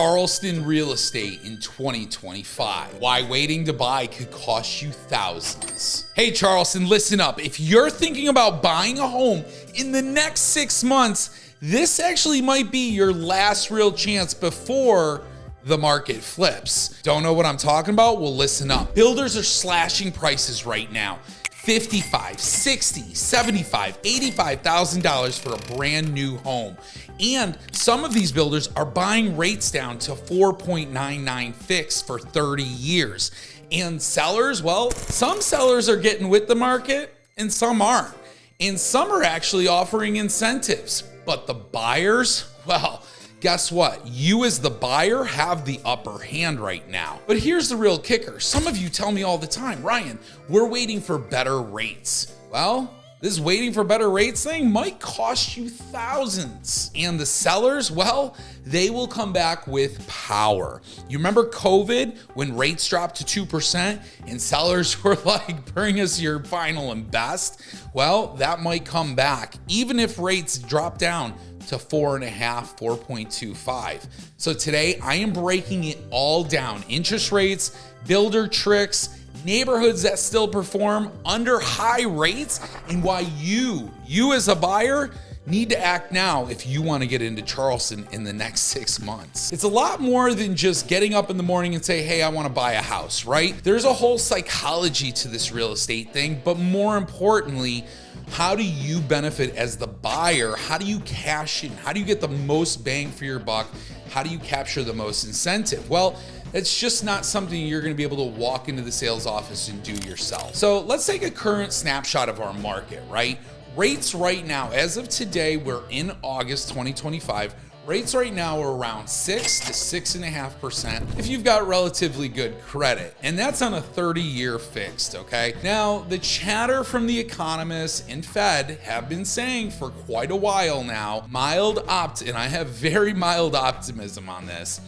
Charleston real estate in 2025. Why waiting to buy could cost you thousands. Hey Charleston, listen up. If you're thinking about buying a home in the next 6 months, this actually might be your last real chance before the market flips. Don't know what I'm talking about? Well, listen up. Builders are slashing prices right now. $55,000, $60,000, $75,000, $85,000 for a brand new home. And some of these builders are buying rates down to 4.99 fixed for 30 years. And sellers, well, some sellers are getting with the market and some aren't. And some are actually offering incentives. But the buyers, well, guess what? You as the buyer have the upper hand right now. But here's the real kicker. Some of you tell me all the time, Ryan, we're waiting for better rates. Well, this waiting for better rates thing might cost you thousands. And the sellers, well, they will come back with power. You remember COVID when rates dropped to 2% and sellers were like, bring us your final and best? Well, that might come back even if rates drop down to 4.5, 4.25. So today I am breaking it all down. Interest rates, builder tricks, neighborhoods that still perform under high rates, and why you as a buyer need to act now if you want to get into Charleston in the next 6 months. It's a lot more than just getting up in the morning and say, hey, I want to buy a house, right? There's a whole psychology to this real estate thing, but more importantly, how do you benefit as the buyer? How do you cash in? How do you get the most bang for your buck? How do you capture the most incentive? Well, it's just not something you're going to be able to walk into the sales office and do yourself. So let's take a current snapshot of our market, right? Rates right now, as of today, we're in August 2025. Rates right now are around 6 to 6.5% if you've got relatively good credit. And that's on a 30-year fixed, okay? Now, the chatter from the economists and Fed have been saying for quite a while now, and I have very mild optimism on this,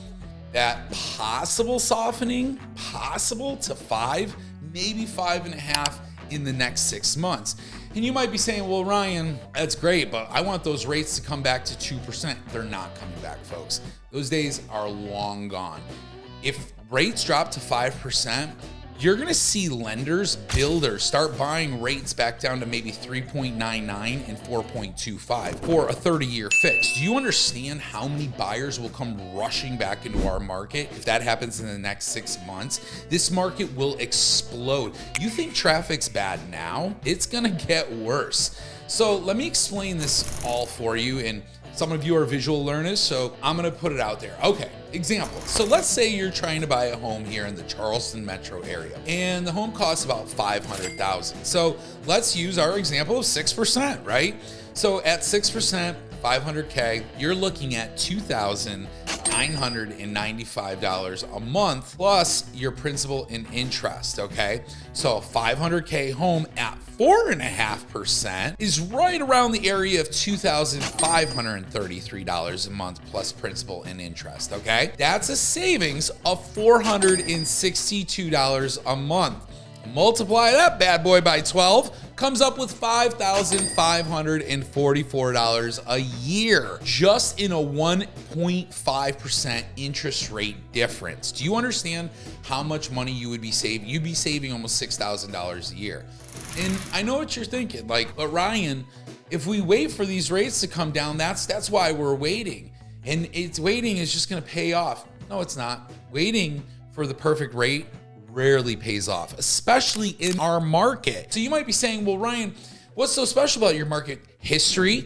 that possible softening, possible to 5, maybe 5.5 in the next 6 months. And you might be saying, well, Ryan, that's great, but I want those rates to come back to 2%. They're not coming back, folks. Those days are long gone. If rates drop to 5%, you're gonna see lenders, builders start buying rates back down to maybe 3.99 and 4.25 for a 30-year fix. Do you understand how many buyers will come rushing back into our market if that happens in the next 6 months? This market will explode. You think traffic's bad now? It's gonna get worse. So let me explain this all for you, and some of you are visual learners, so I'm gonna put it out there. Okay, example. So let's say you're trying to buy a home here in the Charleston metro area, and the home costs about $500,000. So let's use our example of 6%, right? So at 6%, $500K, you're looking at $2,995 a month plus your principal and interest, okay? So a $500K home at 4.5% is right around the area of $2,533 a month plus principal and interest, okay? That's a savings of $462 a month. Multiply that bad boy by 12, comes up with $5,544 a year, just in a 1.5% interest rate difference. Do you understand how much money you would be saving? You'd be saving almost $6,000 a year. And I know what you're thinking, like, but Ryan, if we wait for these rates to come down, that's why we're waiting. And waiting is just gonna pay off. No, it's not. Waiting for the perfect rate rarely pays off, especially in our market. So you might be saying, well, Ryan, what's so special about your market? History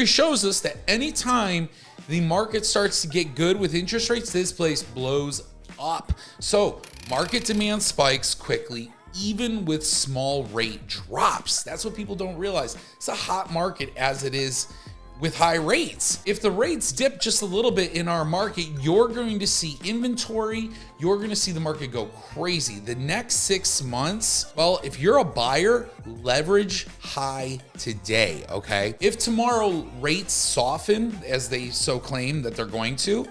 shows us that anytime the market starts to get good with interest rates, this place blows up. So market demand spikes quickly, even with small rate drops. That's what people don't realize. It's a hot market as it is with high rates. If the rates dip just a little bit in our market, you're going to see inventory, you're going to see the market go crazy. The next 6 months, well, if you're a buyer, leverage high today, okay? If tomorrow rates soften, as they so claim that they're going to,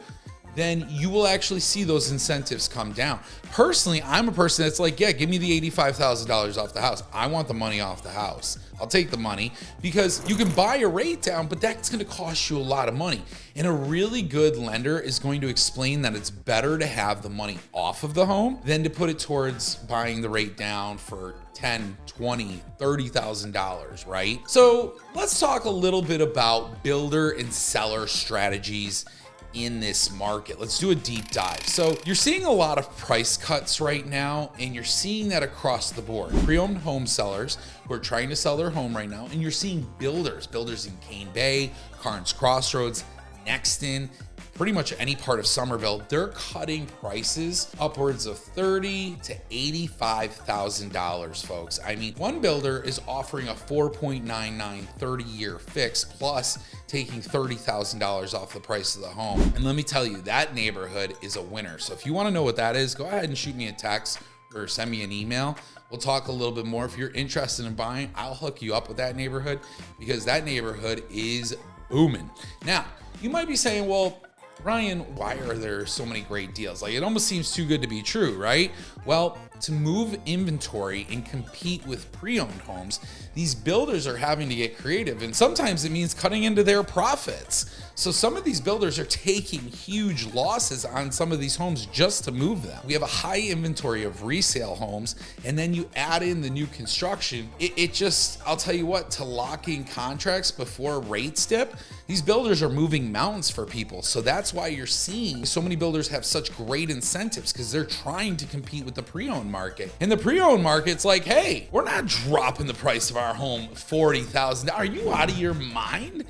then you will actually see those incentives come down. Personally, I'm a person that's like, yeah, give me the $85,000 off the house. I want the money off the house. I'll take the money, because you can buy a rate down, but that's going to cost you a lot of money. And a really good lender is going to explain that it's better to have the money off of the home than to put it towards buying the rate down for $10, $20, $30,000, right? So let's talk a little bit about builder and seller strategies in this market. Let's do a deep dive. So you're seeing a lot of price cuts right now, and you're seeing that across the board. Pre-owned home sellers who are trying to sell their home right now, and you're seeing builders in Cane Bay, Carnes Crossroads, Nexton, pretty much any part of Somerville, they're cutting prices upwards of $30,000 to $85,000, folks. I mean, one builder is offering a 4.99 30-year fix plus taking $30,000 off the price of the home. And let me tell you, that neighborhood is a winner. So if you want to know what that is, go ahead and shoot me a text or send me an email. We'll talk a little bit more. If you're interested in buying, I'll hook you up with that neighborhood, because that neighborhood is booming. Now, you might be saying, well, Ryan, why are there so many great deals? Like, it almost seems too good to be true, right? Well, to move inventory and compete with pre-owned homes, these builders are having to get creative, and sometimes it means cutting into their profits. So some of these builders are taking huge losses on some of these homes just to move them. We have a high inventory of resale homes, and then you add in the new construction. It just, I'll tell you what, to lock in contracts before rates dip, these builders are moving mountains for people. So that's why you're seeing so many builders have such great incentives, because they're trying to compete with the pre-owned market. And the pre-owned market's like, hey, we're not dropping the price of our home $40,000. Are you out of your mind?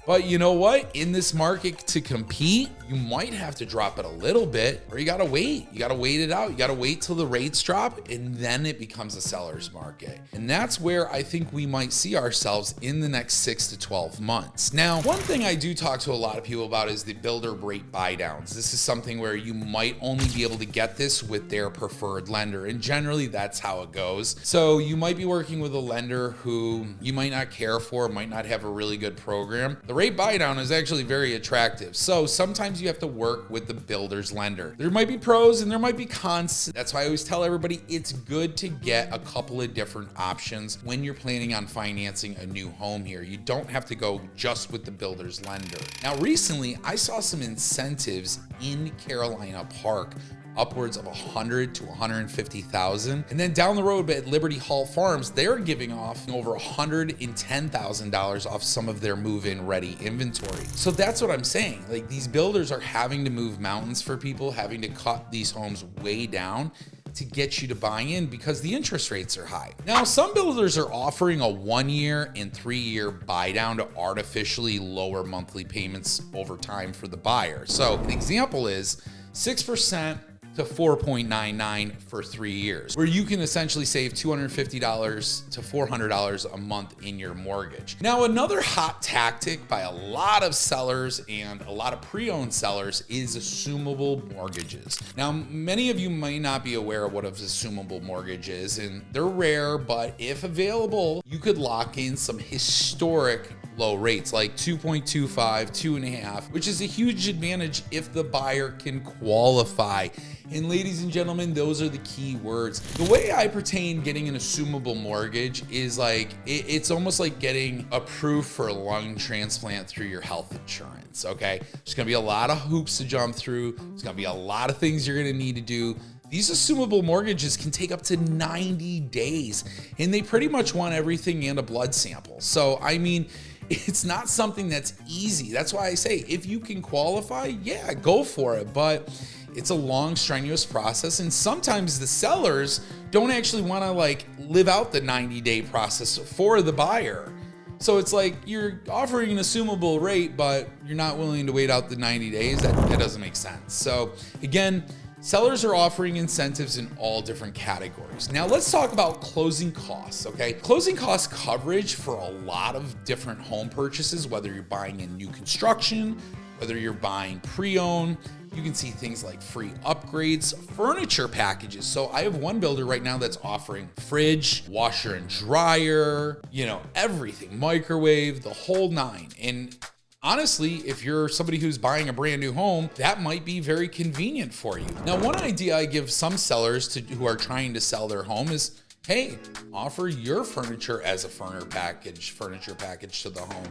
But you know what? In this market, to compete, you might have to drop it a little bit, or you gotta wait. You gotta wait it out. You gotta wait till the rates drop, and then it becomes a seller's market. And that's where I think we might see ourselves in the next 6 to 12 months. Now, one thing I do talk to a lot of people about is the builder rate buy downs. This is something where you might only be able to get this with their preferred lender, and generally that's how it goes. So you might be working with a lender who you might not care for, might not have a really good program. The rate buy down is actually very attractive. So sometimes you have to work with the builder's lender. There might be pros and there might be cons. That's why I always tell everybody it's good to get a couple of different options when you're planning on financing a new home here. You don't have to go just with the builder's lender. Now, recently I saw some incentives in Carolina Park, upwards of $100,000 to $150,000. And then down the road at Liberty Hall Farms, they're giving off over $110,000 off some of their move-in ready inventory. So that's what I'm saying. Like, these builders are having to move mountains for people, having to cut these homes way down to get you to buy in because the interest rates are high. Now, some builders are offering a 1-year and 3-year buy down to artificially lower monthly payments over time for the buyer. So an example is 6% to 4.99 for 3 years, where you can essentially save $250 to $400 a month in your mortgage. Now, another hot tactic by a lot of sellers and a lot of pre-owned sellers is assumable mortgages. Now, many of you might not be aware of what an assumable mortgage is, and they're rare, but if available, you could lock in some historic low rates like 2.25, 2.5, which is a huge advantage if the buyer can qualify. And ladies and gentlemen, those are the key words. The way I pertain getting an assumable mortgage is like, it's almost like getting approved for a lung transplant through your health insurance, okay? There's gonna be a lot of hoops to jump through. There's gonna be a lot of things you're gonna need to do. These assumable mortgages can take up to 90 days, and they pretty much want everything and a blood sample. So, I mean, it's not something that's easy. That's why I say, if you can qualify, yeah, go for it. But it's a long, strenuous process. And sometimes the sellers don't actually want to like live out the 90-day process for the buyer. So it's like you're offering an assumable rate, but you're not willing to wait out the 90 days. That doesn't make sense. So again, sellers are offering incentives in all different categories. Now let's talk about closing costs, okay? Closing cost coverage for a lot of different home purchases, whether you're buying in new construction, whether you're buying pre-owned, you can see things like free upgrades, furniture packages. So I have one builder right now that's offering fridge, washer and dryer, you know, everything, microwave, the whole nine. And honestly, if you're somebody who's buying a brand new home, that might be very convenient for you. Now, one idea I give some sellers who are trying to sell their home is, hey, offer your furniture as a furniture package to the home.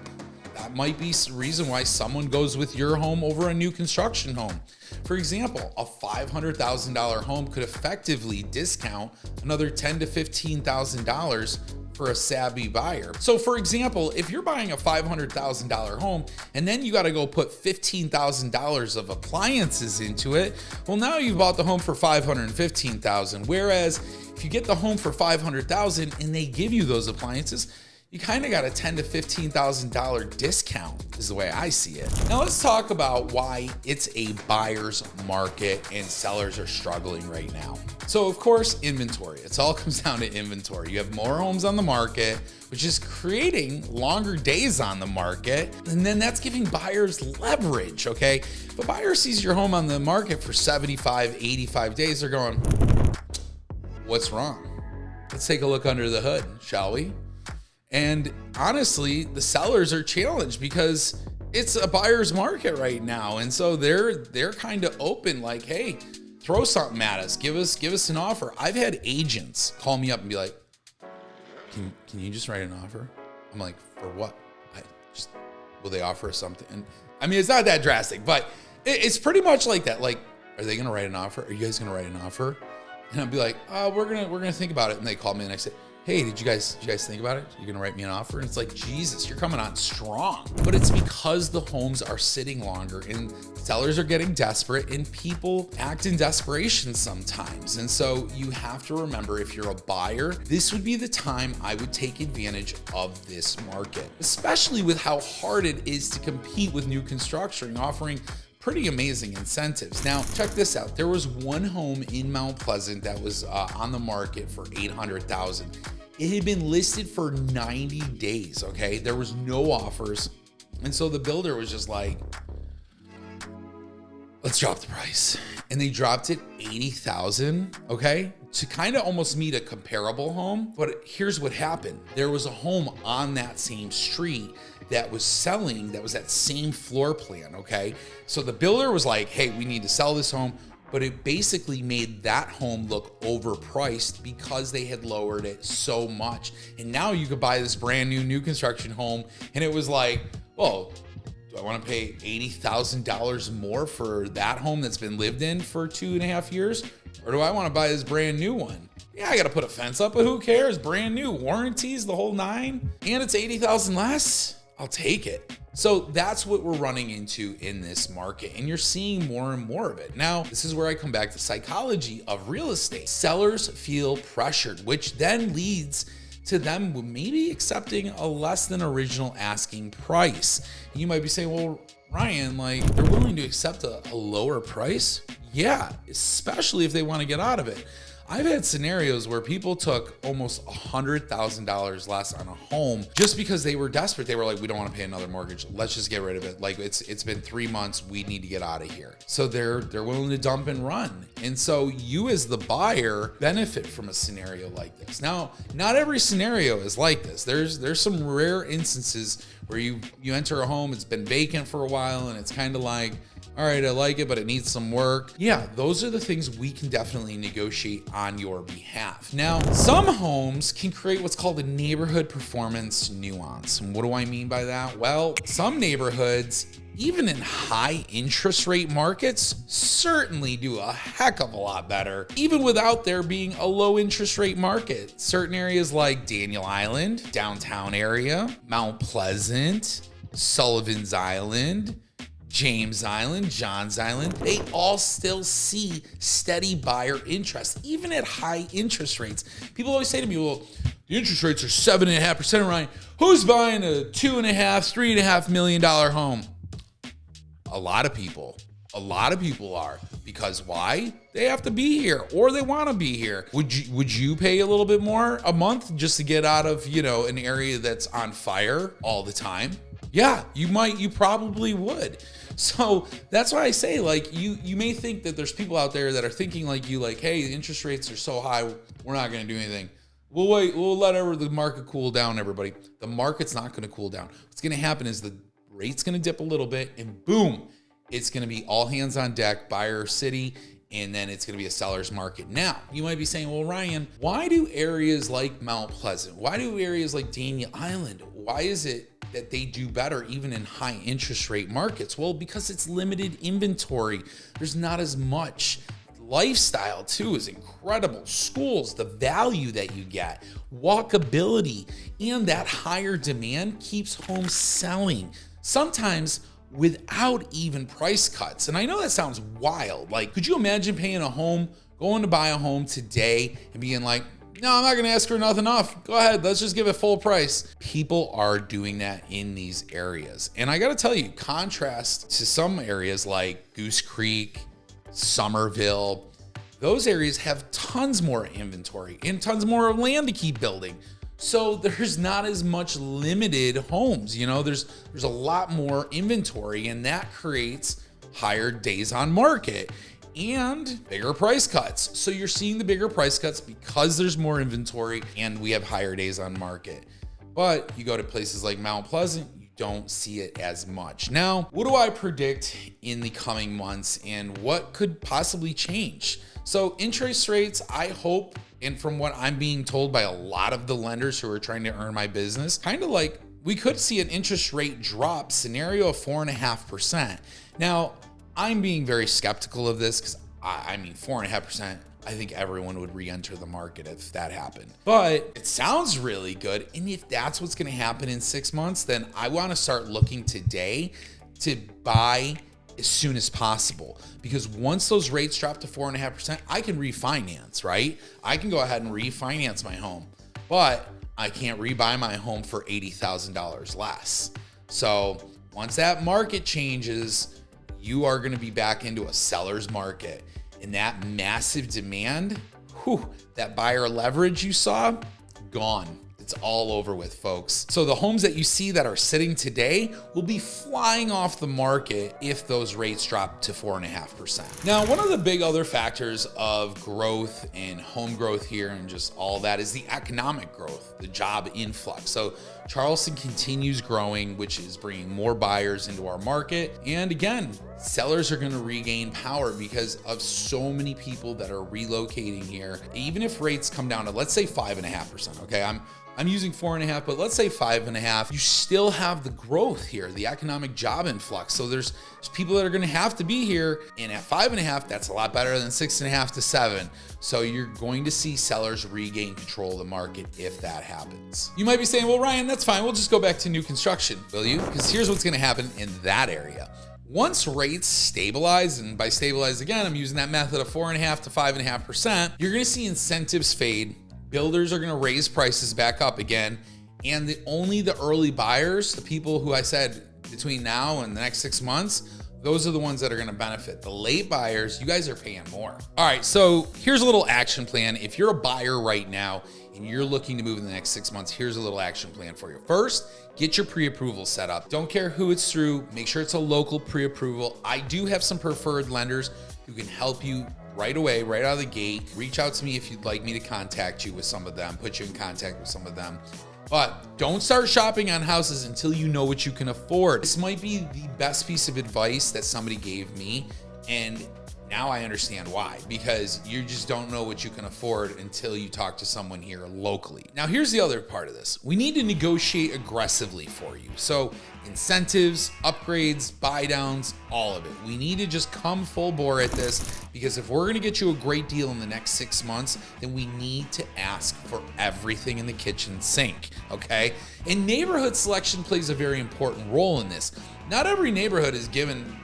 That might be the reason why someone goes with your home over a new construction home. For example, a $500,000 home could effectively discount another $10,000 to $15,000 for a savvy buyer. So for example, if you're buying a $500,000 home and then you got to go put $15,000 of appliances into it, well, now you've bought the home for $515,000. Whereas if you get the home for $500,000 and they give you those appliances, you kind of got a $10,000 to $15,000 discount is the way I see it. Now let's talk about why it's a buyer's market and sellers are struggling right now. So of course, inventory. It all comes down to inventory. You have more homes on the market, which is creating longer days on the market. And then that's giving buyers leverage, okay? If a buyer sees your home on the market for 75, 85 days, they're going, what's wrong? Let's take a look under the hood, shall we? And honestly, the sellers are challenged because it's a buyer's market right now. And so they're kind of open, like, hey, throw something at us, give us an offer. I've had agents call me up and be like, can you just write an offer? I'm like, for what? Will they offer us something? And I mean, it's not that drastic, but it's pretty much like that. Like, are they gonna write an offer? Are you guys gonna write an offer? And I'll be like, oh, we're gonna think about it. And they called me and I said, hey, did you guys think about it? You're gonna write me an offer? And it's like, Jesus, you're coming on strong. But it's because the homes are sitting longer and sellers are getting desperate and people act in desperation sometimes. And so you have to remember, if you're a buyer, this would be the time I would take advantage of this market, especially with how hard it is to compete with new construction, offering pretty amazing incentives. Now, check this out. There was one home in Mount Pleasant that was on the market for $800,000. It had been listed for 90 days, okay? There was no offers. And so the builder was just like, let's drop the price. And they dropped it $80,000, okay? To kind of almost meet a comparable home. But here's what happened. There was a home on that same street that was selling, that was that same floor plan, okay? So the builder was like, hey, we need to sell this home, but it basically made that home look overpriced because they had lowered it so much. And now you could buy this brand new construction home, and it was like, well, do I want to pay $80,000 more for that home that's been lived in for 2.5 years? Or do I want to buy this brand new one? Yeah, I got to put a fence up, but who cares? Brand new, warranties, the whole nine, and it's $80,000 less. I'll take it. So that's what we're running into in this market, and you're seeing more and more of it. Now, this is where I come back to psychology of real estate. Sellers feel pressured, which then leads to them maybe accepting a less than original asking price. You might be saying, well, Ryan, like, they're willing to accept a lower price? Yeah, especially if they want to get out of it. I've had scenarios where people took almost $100,000 less on a home just because they were desperate. They were like, we don't want to pay another mortgage. Let's just get rid of it. Like, it's been 3 months. We need to get out of here. So they're willing to dump and run. And so you as the buyer benefit from a scenario like this. Now, not every scenario is like this. There's some rare instances where you enter a home, it's been vacant for a while, and it's kind of like, all right, I like it, but it needs some work. Yeah, those are the things we can definitely negotiate on your behalf. Now, some homes can create what's called a neighborhood performance nuance. And what do I mean by that? Well, some neighborhoods, even in high interest rate markets, certainly do a heck of a lot better, even without there being a low interest rate market. Certain areas like Daniel Island, downtown area, Mount Pleasant, Sullivan's Island, James Island, Johns Island, they all still see steady buyer interest, even at high interest rates. People always say to me, well, the interest rates are 7.5%, Ryan. Who's buying a $2.5, $3.5 million home? A lot of people are. Because why? They have to be here, or they want to be here. Would you pay a little bit more a month just to get out of, an area that's on fire all the time? Yeah, you probably would. So that's why I say, like, you may think that there's people out there that are thinking like you, like, hey, the interest rates are so high, we're not going to do anything. We'll wait, we'll let the market cool down, everybody. The market's not going to cool down. What's going to happen is the rate's gonna dip a little bit, and boom, it's gonna be all hands on deck, buyer city, and then it's gonna be a seller's market. Now, you might be saying, well, Ryan, why do areas like Mount Pleasant, why do areas like Daniel Island, why is it that they do better even in high interest rate markets? Well, because it's limited inventory. There's not as much. Lifestyle too is incredible. Schools, the value that you get, walkability, and that higher demand keeps homes selling. Sometimes without even price cuts. And I know that sounds wild. Like, could you imagine paying a home, going to buy a home today and being like, no, I'm not gonna ask for nothing off. Go ahead, let's just give it full price. People are doing that in these areas. And I gotta tell you, contrast to some areas like Goose Creek, Somerville, those areas have tons more inventory and tons more land to keep building. So there's not as much limited homes, you know, there's a lot more inventory, and that creates higher days on market and bigger price cuts. So you're seeing the bigger price cuts because there's more inventory and we have higher days on market. But you go to places like Mount Pleasant, you don't see it as much. Now, what do I predict in the coming months and what could possibly change? So interest rates, I hope, and from what I'm being told by a lot of the lenders who are trying to earn my business, kind of like we could see an interest rate drop scenario of 4.5%. Now, I'm being very skeptical of this because I mean, 4.5%, I think everyone would re-enter the market if that happened. But it sounds really good. And if that's what's gonna happen in 6 months, then I wanna start looking today to buy as soon as possible. Because once those rates drop to 4.5%, I can refinance, right? I can go ahead and refinance my home, but I can't rebuy my home for $80,000 less. So once that market changes, you are gonna be back into a seller's market. And that massive demand, that buyer leverage you saw, gone. It's all over with, folks. So the homes that you see that are sitting today will be flying off the market if those rates drop to 4.5%. Now, one of the big other factors of growth and home growth here and just all that is the economic growth, the job influx. So Charleston continues growing, which is bringing more buyers into our market. And again, sellers are going to regain power because of so many people that are relocating here. Even if rates come down to, let's say 5.5%, okay? I'm using 4.5, but let's say 5.5. You still have the growth here, the economic job influx. So there's people that are gonna have to be here, and at 5.5, that's a lot better than 6.5 to 7. So you're going to see sellers regain control of the market if that happens. You might be saying, well, Ryan, that's fine. We'll just go back to new construction, will you? Because here's what's gonna happen in that area. Once rates stabilize, and by stabilize again, I'm using that method of 4.5 to 5.5%, you're gonna see incentives fade. Builders are gonna raise prices back up again. And only the early buyers, the people who I said between now and the next 6 months, those are the ones that are gonna benefit. The late buyers, you guys are paying more. All right, so here's a little action plan. If you're a buyer right now and you're looking to move in the next 6 months, here's a little action plan for you. First, get your pre-approval set up. Don't care who it's through, make sure it's a local pre-approval. I do have some preferred lenders who can help you right away, right out of the gate. Reach out to me if you'd like me to contact you with some of them, put you in contact with some of them. But don't start shopping on houses until you know what you can afford. This might be the best piece of advice that somebody gave me, and now I understand why, because you just don't know what you can afford until you talk to someone here locally. Now, here's the other part of this. We need to negotiate aggressively for you. So incentives, upgrades, buy downs, all of it. We need to just come full bore at this, because if we're gonna get you a great deal in the next 6 months, then we need to ask for everything in the kitchen sink, okay? And neighborhood selection plays a very important role in this. Not every neighborhood is given,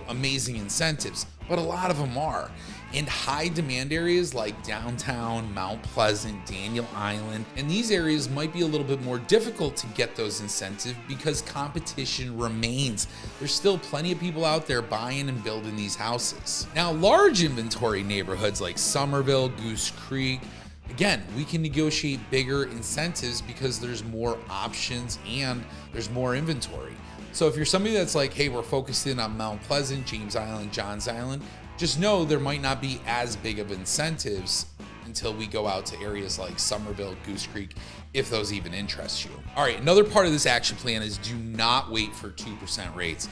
amazing incentives, but a lot of them are. In high demand areas like downtown, Mount Pleasant, Daniel Island, and these areas might be a little bit more difficult to get those incentives because competition remains. There's still plenty of people out there buying and building these houses. Now, large inventory neighborhoods like Somerville, Goose Creek, again, we can negotiate bigger incentives because there's more options and there's more inventory. So if you're somebody that's like, hey, we're focused in on Mount Pleasant, James Island, Johns Island, just know there might not be as big of incentives until we go out to areas like Somerville, Goose Creek, if those even interest you. All right, another part of this action plan is do not wait for 2% rates.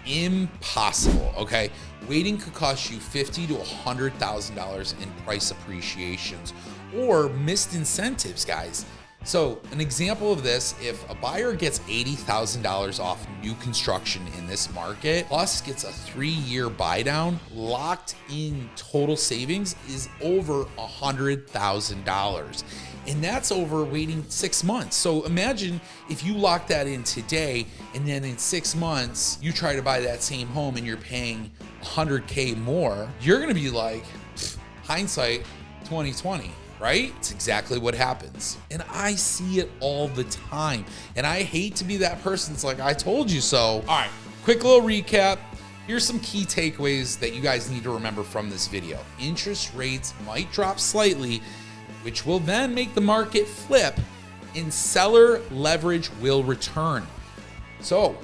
Impossible, okay? Waiting could cost you $50,000 to $100,000 in price appreciations or missed incentives, guys. So an example of this, if a buyer gets $80,000 off new construction in this market, plus gets a 3-year buy down, locked in total savings is over $100,000. And that's over waiting 6 months. So imagine if you lock that in today, and then in 6 months, you try to buy that same home and you're paying $100K more, you're gonna be like, hindsight 2020. Right? It's exactly what happens. And I see it all the time. And I hate to be that person that's like, I told you so. All right, quick little recap. Here's some key takeaways that you guys need to remember from this video. Interest rates might drop slightly, which will then make the market flip, and seller leverage will return. So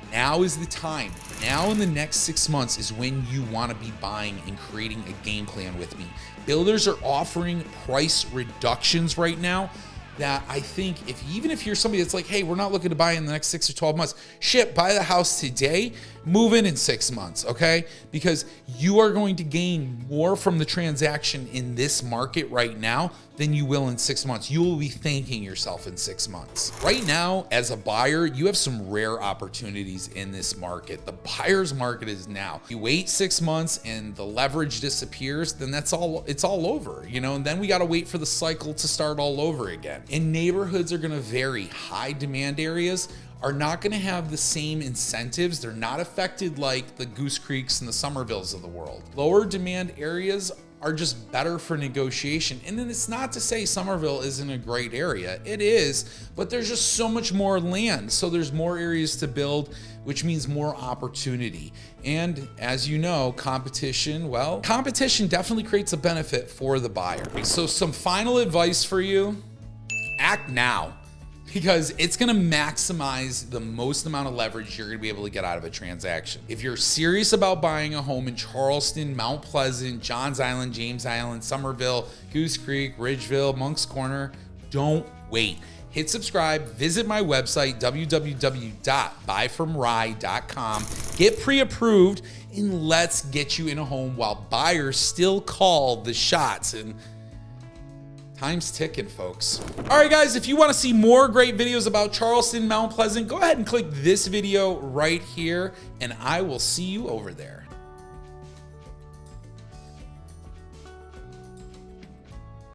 now is the time. Now in the next 6 months is when you want to be buying and creating a game plan with me. Builders are offering price reductions right now that I think even if you're somebody that's like, hey, we're not looking to buy in the next 6 or 12 months, buy the house today, move in 6 months, okay? Because you are going to gain more from the transaction in this market right now than you will in 6 months. You will be thanking yourself in 6 months. Right now, as a buyer, you have some rare opportunities in this market. The buyer's market is now. You wait 6 months and the leverage disappears, then it's all over, you know? And then we gotta wait for the cycle to start all over again. And neighborhoods are gonna vary. High demand areas are not going to have the same incentives. They're not affected like the Goose Creeks and the Somervilles of the world. Lower demand areas are just better for negotiation. And then it's not to say Somerville isn't a great area. It is, but there's just so much more land. So there's more areas to build, which means more opportunity. And as you know, competition definitely creates a benefit for the buyer. So some final advice for you, act now. Because it's gonna maximize the most amount of leverage you're gonna be able to get out of a transaction. If you're serious about buying a home in Charleston, Mount Pleasant, Johns Island, James Island, Somerville, Goose Creek, Ridgeville, Moncks Corner, don't wait. Hit subscribe, visit my website, www.buyfromrye.com, get pre-approved, and let's get you in a home while buyers still call the shots. And time's ticking, folks. All right, guys, if you want to see more great videos about Charleston, Mount Pleasant, go ahead and click this video right here, and I will see you over there.